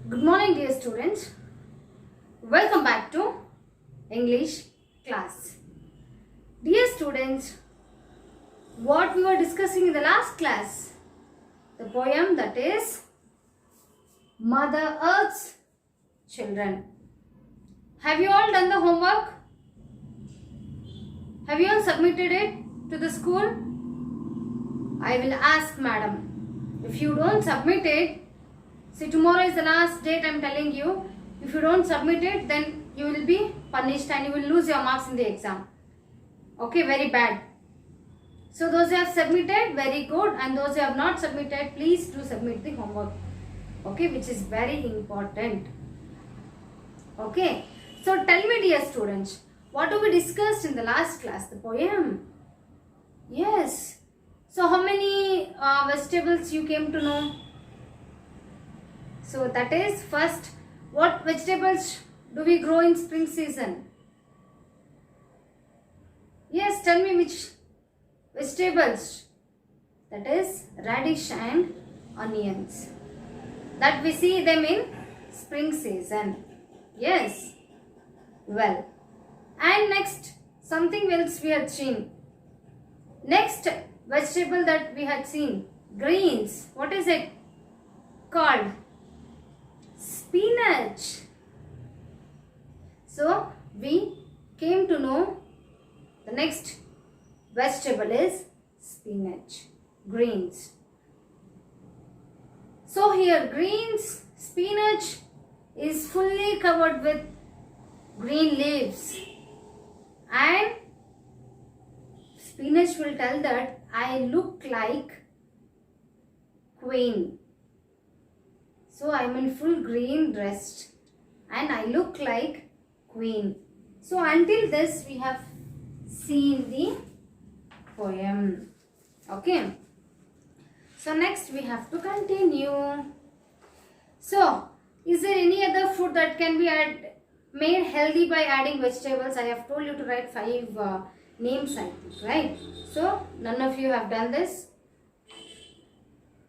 Good morning, dear students. Welcome back to English class. Dear students, what we were discussing in the last class, the poem that is Mother Earth's Children. Have you all done the homework? Have you all submitted it to the school? I will ask madam. If you don't submit it, see, tomorrow is the last date, I am telling you. If you don't submit it, then you will be punished and you will lose your marks in the exam. Okay, very bad. So those who have submitted, very good. And those who have not submitted, please do submit the homework. Okay, which is very important. Okay. So tell me, dear students, what have we discussed in the last class? The poem. Yes. So how many vegetables you came to know? So that is first, what vegetables do we grow in spring season? Yes, tell me which vegetables. That is radish and onions. That we see them in spring season. Yes. Well. And next, something else we had seen. Next vegetable that we had seen, greens. What is it called? Spinach. So we came to know the next vegetable is spinach, greens. So here greens, spinach is fully covered with green leaves, and spinach will tell that I look like queen. So I am in full green dress and I look like queen. So until this we have seen the poem. Okay. So next we have to continue. So is there any other food that can be made healthy by adding vegetables? I have told you to write 5 names, I think, right? So none of you have done this.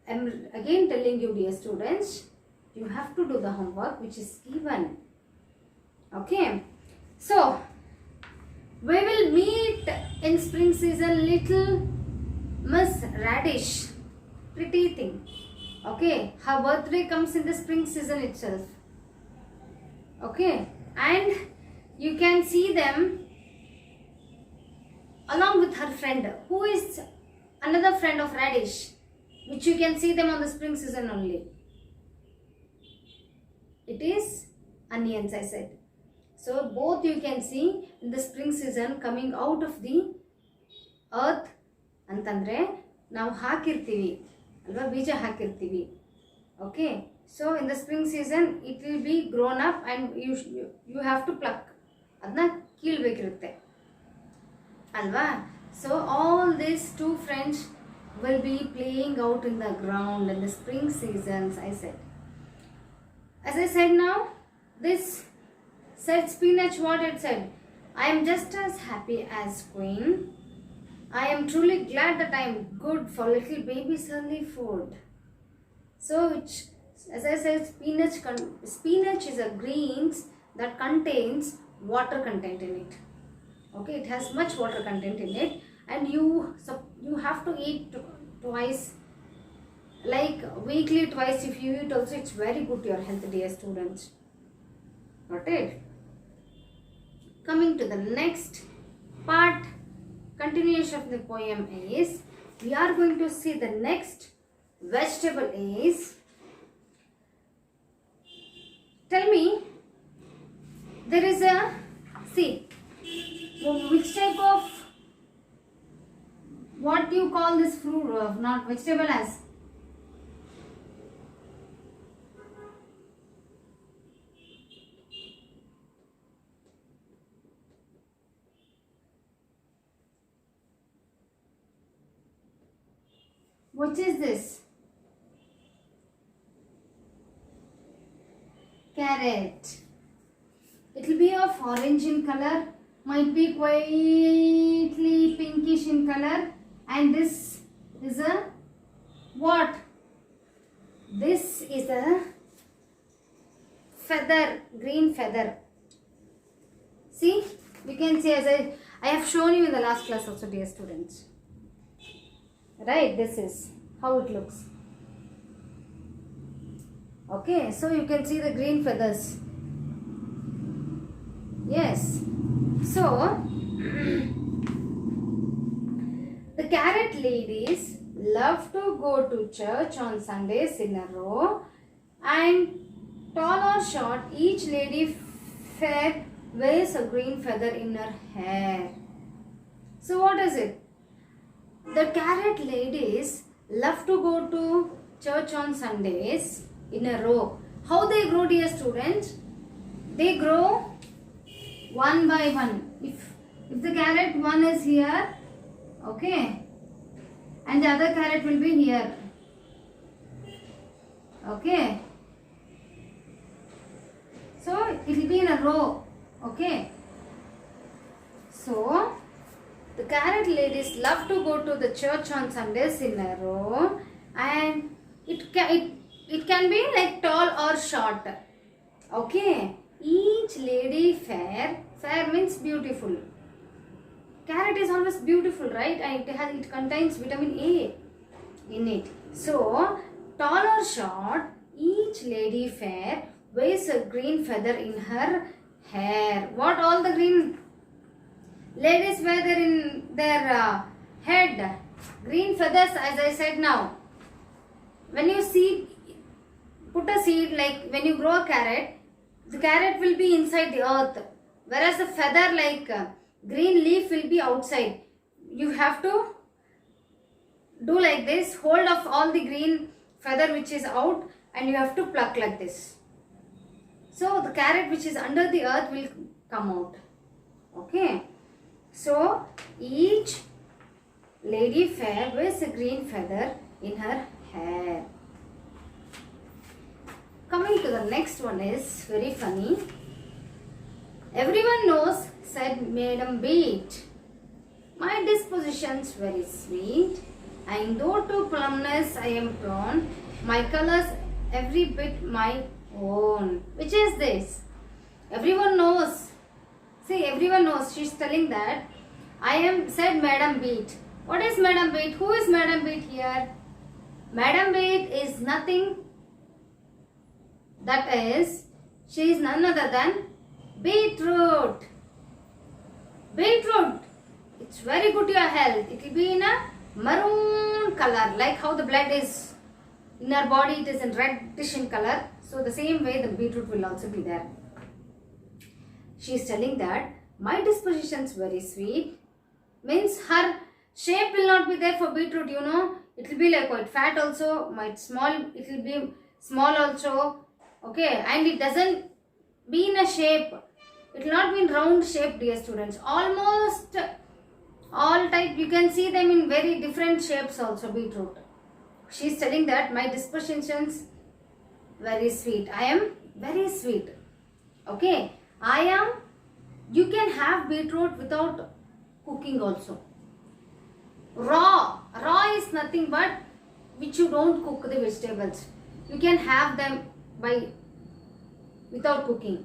I am again telling you, dear students, you have to do the homework which is given. Okay. So we will meet in spring season little Miss Radish. Pretty thing. Okay. Her birthday comes in the spring season itself. Okay. And you can see them along with her friend, who is another friend of Radish, which you can see them on the spring season only. It is onions, I said. So both you can see in the spring season coming out of the earth. ಅಂತಂದ್ರೆ ನಾವು ಹಾಕಿರ್ತೀವಿ ಅಲ್ವಾ, ಬೀಜ ಹಾಕಿರ್ತೀವಿ. Okay, so in the spring season it will be grown up and you have to pluck. ಅದನ್ನ ಕೀಳ್ಬೇಕಿರುತ್ತೆ ಅಲ್ವಾ. So all these two friends will be playing out in the ground in the spring seasons, I said. As I said now, this said spinach, what it said? I am just as happy as queen. I am truly glad that I am good for little baby's early food. So, which, as I said, spinach is a greens that contains water content in it. Okay, it has much water content in it, and you have to eat twice. Like weekly twice if you eat also, it's very good to your health, dear students. Got it? Coming to the next part, continuation of the poem is, we are going to see the next vegetable is, tell me, there is a, see, which type of, what do you call this fruit, not vegetable as? Which is this? Carrot. It will be of orange in color, might be quietly pinkish in color, and this is a what? This is a feather, green feather. See, you can see, as I have shown you in the last class also, dear students. Right, this is how it looks. Okay, so you can see the green feathers. Yes. So, the carrot ladies love to go to church on Sundays in a row, and tall or short, each lady fair wears a green feather in her hair. So what is it? The carrot ladies love to go to church on Sundays in a row. How they grow, dear students? They grow one by one. If the carrot one is here, okay, and the other carrot will be here, okay, so it will be in a row, okay. So the carrot ladies love to go to the church on Sundays in a row, and it can be like tall or short, okay. Each lady fair means beautiful. Carrot is always beautiful, right? And it contains vitamin A in it. So tall or short, each lady fair wears a green feather in her hair. What all the green ladies wear there in their head? Green feathers, as I said now. When you put a seed, like when you grow a carrot, the carrot will be inside the earth, whereas the feather, like green leaf, will be outside. You have to do like this, hold of all the green feather which is out, and you have to pluck like this. So the carrot which is under the earth will come out. Okay. So each lady fair wears a green feather in her hair. Coming to the next one is very funny. Everyone knows, said Madam Beat, my disposition's very sweet, and though to plumness I am prone, my colors every bit my own. Which is this? Everyone knows. See, everyone knows. She's telling that I am, said Madam Beat. What is Madam Beat? Who is Madam Beat here? Madam Beat is nothing. That is, she is none other than beetroot. Beetroot. It's very good to your health. It will be in a maroon color, like how the blood is in our body, it is in reddish in color. So the same way the beetroot will also be there. She is telling that my disposition is very sweet. Means her shape will not be there for beetroot, you know. It will be like quite fat also, might small, it will be small also. Okay, and it doesn't be in a shape. It will not be in round shape, dear students. Almost all type, you can see them in very different shapes also, beetroot. She is telling that my dispositions very sweet. I am very sweet. Okay, I am, you can have beetroot without cooking also. Raw is nothing but which you don't cook the vegetables. You can have them without cooking.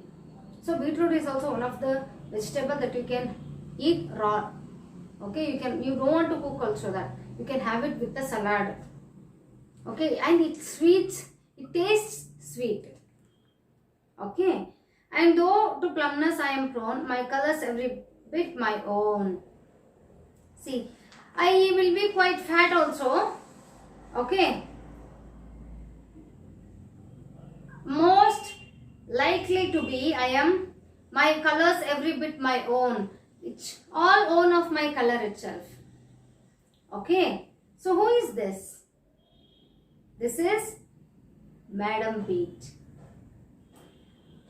So beetroot is also one of the vegetable that you can eat raw. Okay, you don't want to cook also that. You can have it with the salad. Okay, and it's sweet. It tastes sweet. Okay, and though to plumness I am prone, my colors every bit my own. See, I will be quite fat also. Okay. Most likely to be, I am, my colors every bit my own. It's all own of my color itself. Okay. So who is this? This is Madam Beat.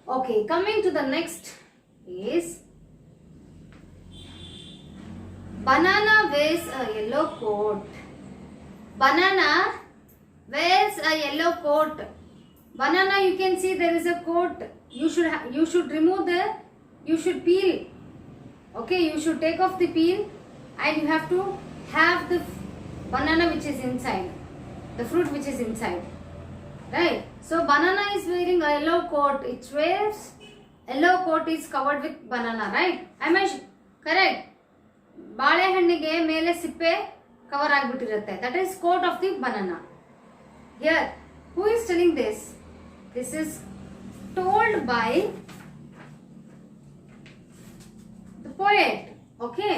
Okay, coming to the next is Banana wears a yellow coat. Banana wears a yellow coat. Banana, you can see there is a coat. You should remove you should peel. Okay, you should take off the peel and you have to have the banana which is inside, the fruit which is inside. Right? So banana is wearing a yellow coat. It wears yellow coat is covered with banana, right? Am I correct? ಬಾಳೆಹಣ್ಣಿಗೆ ಮೇಲೆ ಸಿಪ್ಪೆ cover ಆಗಿಬಿಟ್ಟಿರುತ್ತೆ. That is coat of the banana. Here, who is telling this? This is told by the poet. Okay.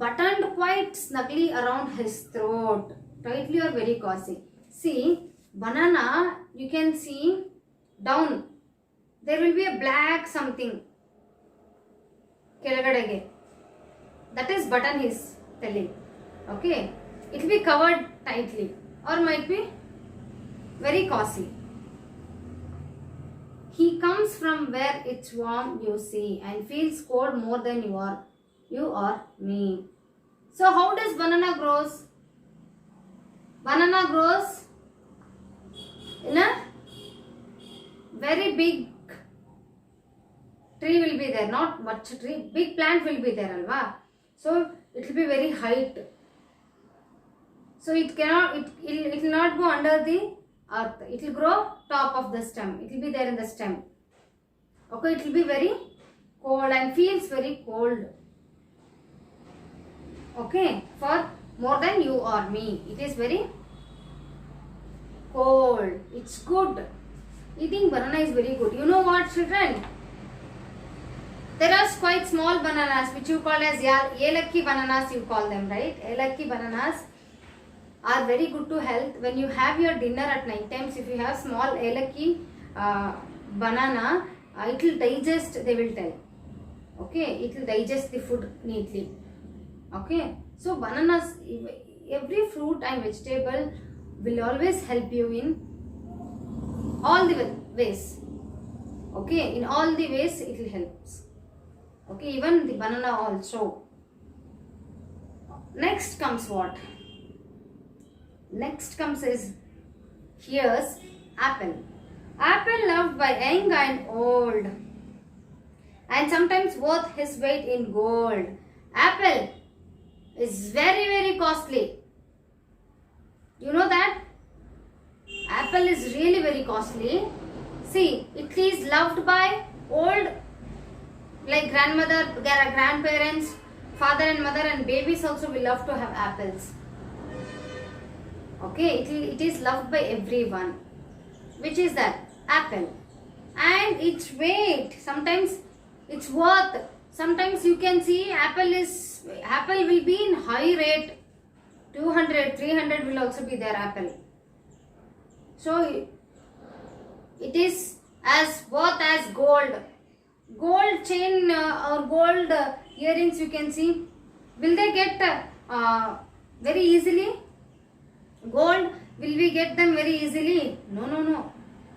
Buttoned quite snugly around his throat, tightly or very cozy. See, banana, you can see down. There will be a black something. ಕೆಳಗಡೆಗೆ. That is button he is telling. Okay. It will be covered tightly or might be very cozy. He comes from where it's warm, you see, and feels cold more than you or me. So how does banana grows? Banana grows in a very big tree will be there, not much tree, big plant will be there, alva. So it will be very height. So it will not go under the earth. It will grow top of the stem. It will be there in the stem. Okay, it will be very cold and feels very cold. Okay, for more than you or me. It is very cold. It's good. Eating banana is very good. You know what, children? There are quite small bananas which you call as Yelakki bananas, you call them, right? Yelakki bananas are very good to health. When you have your dinner at night times, if you have small Yelakki banana, it will digest, they will tell. Okay, it will digest the food neatly. Okay, so bananas, every fruit and vegetable will always help you in all the ways. Okay, in all the ways it will help. Okay, even the banana also. Next comes what? Next comes is, here's apple. Apple loved by young and old, and sometimes worth his weight in gold. Apple is very, very costly. You know that? Apple is really very costly. See, it is loved by old, like grandmother, grandparents, father and mother, and babies also will love to have apples. Okay, it is loved by everyone. Which is that? Apple. And its weight, sometimes its worth, sometimes you can see apple will be in high rate. 200, 300 will also be there, apple. So it is as worth as gold. Gold chain or gold earrings, you can see, will they get very easily? Gold, will we get them very easily? No.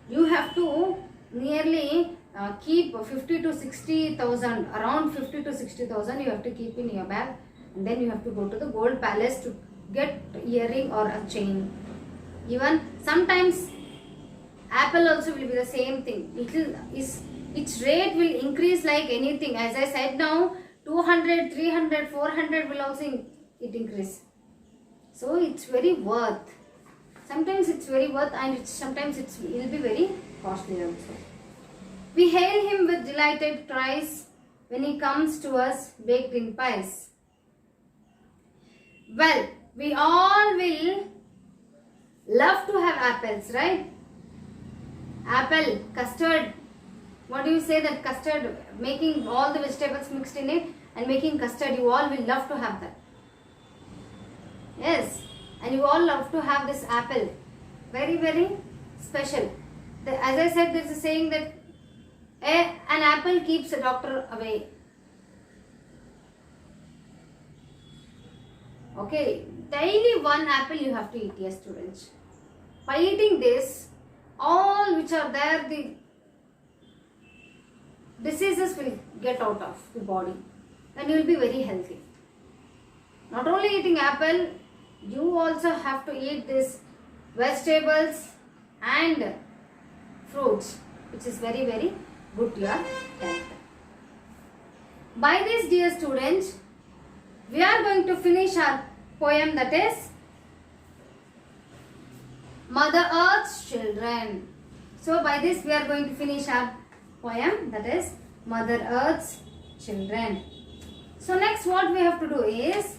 You have to nearly keep 50 to 60,000, around 50 to 60,000 you have to keep in your bag, and then you have to go to the gold palace to get earring or a chain. Even sometimes apple also will be the same thing. Its rate will increase like anything. As I said now, 200, 300, 400 will also it increase. So it's very worth. Sometimes it's very worth, and sometimes it will be very costly also. We hail him with delighted cries when he comes to us baked in pies. Well, we all will love to have apples, right? Apple, custard. What do you say, that custard, making all the vegetables mixed in it and making custard, you all will love to have that. Yes, and you all love to have this apple. Very, very special. As I said, there is a saying that an apple keeps a doctor away. Okay, daily one apple you have to eat, yes students. By eating this, all which are there, the diseases will get out of the body and you will be very healthy. Not only eating apple, you also have to eat this vegetables and fruits, which is very, very good to your health. By this, dear students, we are going to finish our poem, that is Mother Earth's children. So by this we are going to finish our poem, that is Mother Earth's children. So next what we have to do is,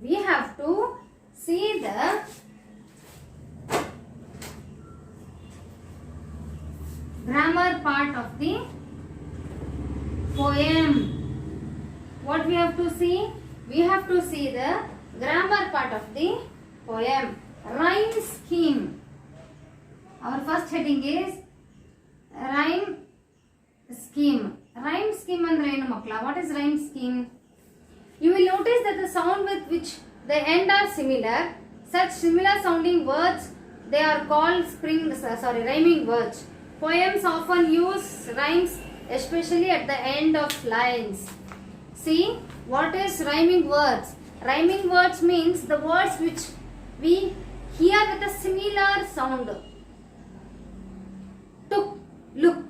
we have to see the grammar part of the poem. What we have to see? We have to see the grammar part of the poem. Rhyme scheme. Our first heading is rhyme scheme. Rhyme scheme andre enu makla? What is rhyme scheme? You will notice that the sound with which they end are similar. Such similar sounding words, they are called rhyming words. Poems often use rhymes, especially at the end of lines. See, what is rhyming words? Rhyming words means the words which we hear with a similar sound. Took, look.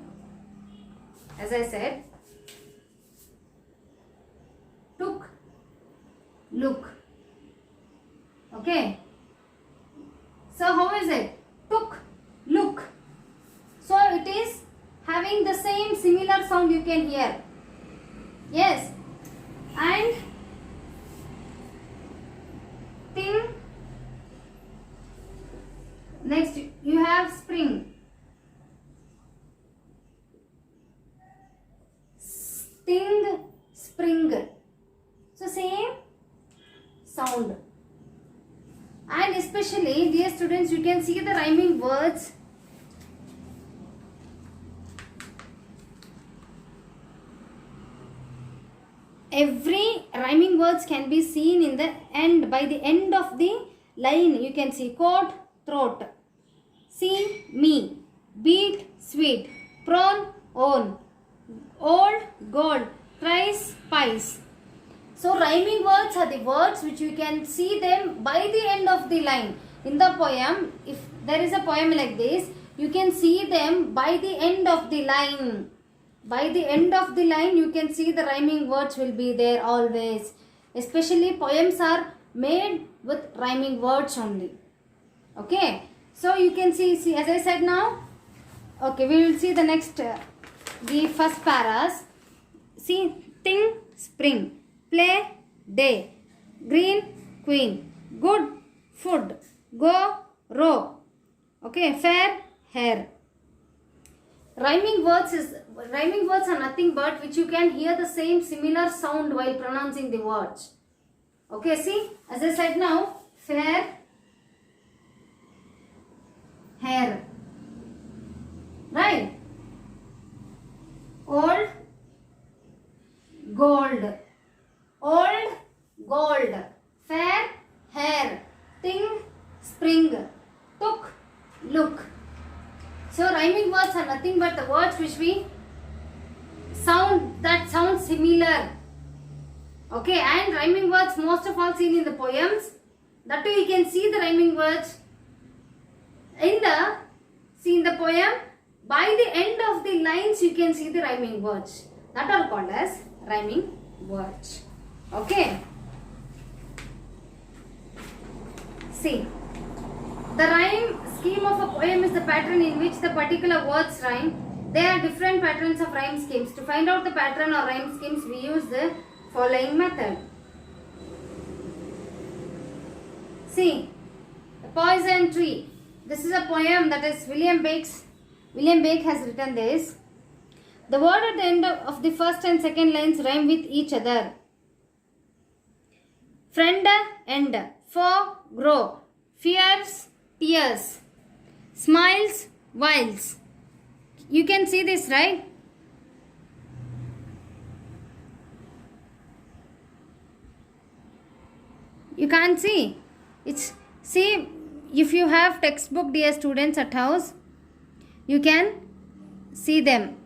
As I said, took, look. Okay. So how is it? Took, look. So it is having the same similar sound you can hear. Yes. And thing. Next you have spring. Sting, spring. So same sound. And especially, dear students, you can see the rhyming words. Every rhyming words can be seen in the end. By the end of the line, you can see coat, throat. See, me. Beat, sweet. Prawn, own. Old, gold. Price, pies. So rhyming words are the words which you can see them by the end of the line. In the poem, if there is a poem like this, you can see them by the end of the line. By the end of the line, you can see the rhyming words will be there always. Especially poems are made with rhyming words only. Okay. So you can see as I said now. Okay, we will see the next, the first paras. See, thing, spring. Play, day. Green, queen. Good, food. Go, row. Okay, fair, hair. Rhyming words are nothing but which you can hear the same similar sound while pronouncing the words. Okay, see, as I said now, fair, hair. Right? Old, gold. Old, gold. Fair, hair. Thing, spring. Took, look. So rhyming words are nothing but the words which we sound similar. Okay, and rhyming words most of all seen in the poems. That too you can see the rhyming words in the poem. By the end of the lines you can see the rhyming words. That are called as rhyming words. Okay. See, the rhyme scheme of a poem is the pattern in which the particular words rhyme. There are different patterns of rhyme schemes. To find out the pattern or rhyme schemes, we use the following method. See, the poison tree. This is a poem that is William Blake has written this. The word at the end of the first and second lines rhyme with each other. Friend, end. Foe, grow. Fears, tears. Smiles, whiles. You can see this, right? You can't see. See, if you have textbook, dear students, at house, you can see them.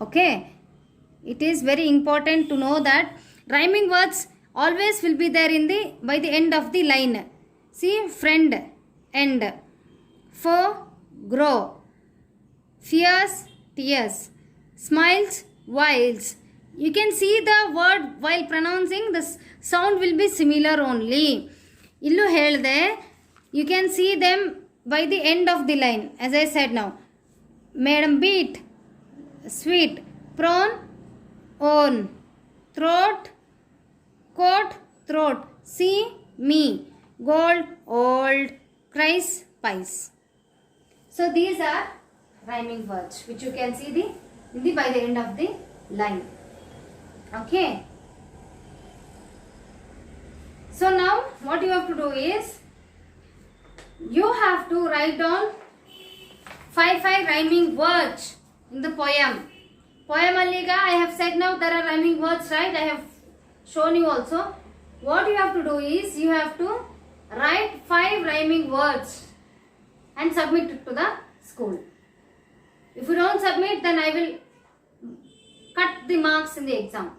Okay. It is very important to know that rhyming words always will be there by the end of the line. See, friend, end. Foe, grow. Fears, tears. Smiles, whiles. You can see the word while pronouncing, the sound will be similar only. Illu ಹೇಳ್ದೆ You can see them by the end of the line. As I said now. Madam beat, sweet, prawn, own, throat, coat, throat, see, me, gold, old, cries, pies. So these are rhyming words which you can see by the end of the line. Okay. So now what you have to do is you have to write down 5 rhyming words in the poem. Poem Aliga, I have said now there are rhyming words, right? I have shown you also. What you have to do is you have to write 5 rhyming words and submit it to the school. If you don't submit, then I will cut the marks in the exam.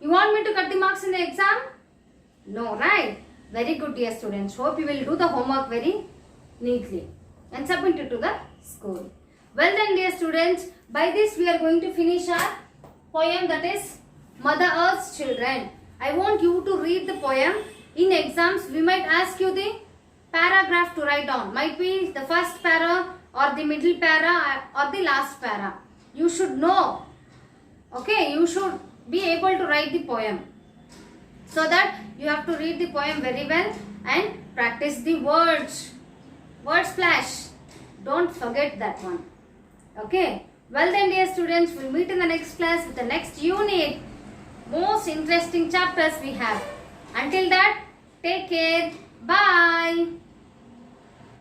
You want me to cut the marks in the exam? No, right? Very good, dear students. Hope you will do the homework very neatly and submit it to the school. Well then, dear students, by this we are going to finish our poem, that is Mother Earth's Children. I want you to read the poem. In exams, we might ask you the paragraph to write down. Might be the first para or the middle para or the last para. You should know. Okay, you should be able to write the poem. So that you have to read the poem very well and practice the words. Word splash. Don't forget that one. Okay. Well then, dear students, we'll meet in the next class with the next unit. Most interesting chapters we have. Until that, take care. Bye.